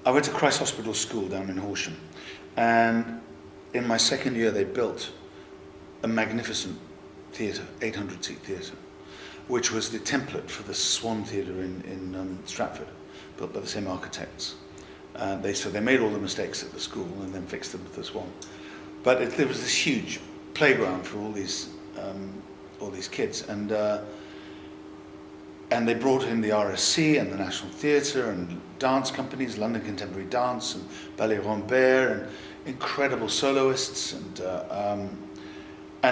I went to Christ Hospital School down in Horsham, and in my second year they built a magnificent theatre, 800-seat theatre, which was the template for the Swan Theatre in Stratford, built by the same architects. So they made all the mistakes at the school and then fixed them with the Swan. But there was this huge playground for all these kids, and they brought in the RSC and the National Theatre and dance companies, London Contemporary Dance and Ballet Rambert, and incredible soloists, and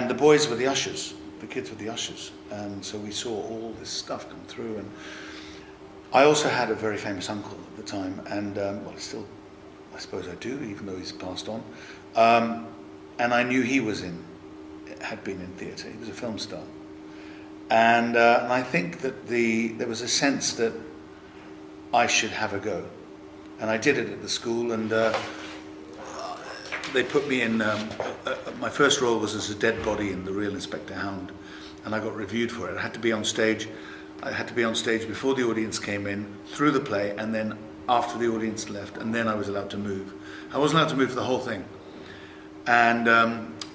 the boys were the ushers, the kids were the ushers, and so we saw all this stuff come through. And I also had a very famous uncle at the time, and I suppose I do, even though he's passed on, and I knew he had been in theatre. He was a film star. And I think that there was a sense that I should have a go. And I did it at the school, and they put me in, my first role was as a dead body in The Real Inspector Hound, and I got reviewed for it. I had to be on stage before the audience came in, through the play, and then after the audience left, and then I was allowed to move. I wasn't allowed to move for the whole thing. And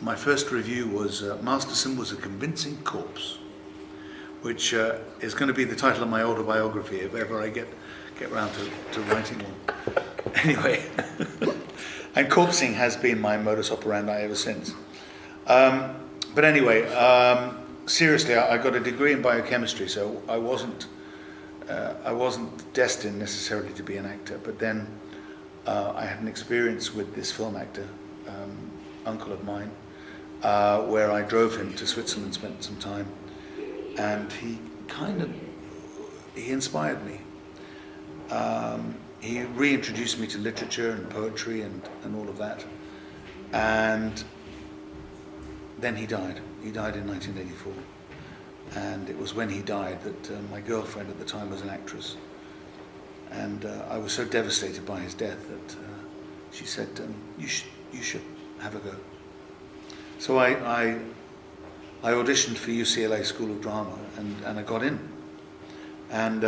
my first review was, Masterson was a convincing corpse, which is going to be the title of my autobiography if ever I get round to writing one. Anyway, and corpsing has been my modus operandi ever since. But anyway, seriously, I got a degree in biochemistry, so I wasn't destined necessarily to be an actor. But then I had an experience with this film actor, uncle of mine, where I drove him to Switzerland, spent some time. And he inspired me. He reintroduced me to literature and poetry and all of that. And then he died. He died in 1984. And it was when he died that my girlfriend at the time was an actress. And I was so devastated by his death that she said, you should have a go. So I auditioned for UCLA School of Drama, and I got in. And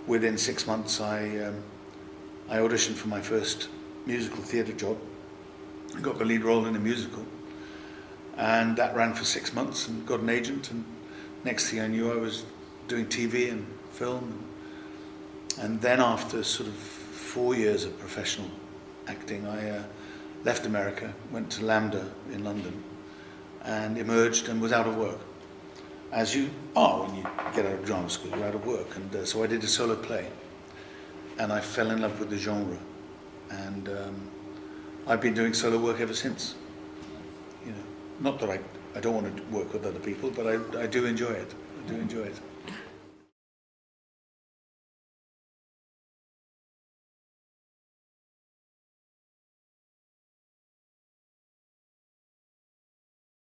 within 6 months, I auditioned for my first musical theatre job. I got the lead role in a musical, and that ran for 6 months, and got an agent. And next thing I knew, I was doing TV and film. And then after sort of 4 years of professional acting, I left America, went to LAMDA in London, and emerged and was out of work. As you are when you get out of drama school, you're out of work. And so I did a solo play, and I fell in love with the genre. And I've been doing solo work ever since. You know, not that I don't want to work with other people, but I do enjoy it. I do enjoy it.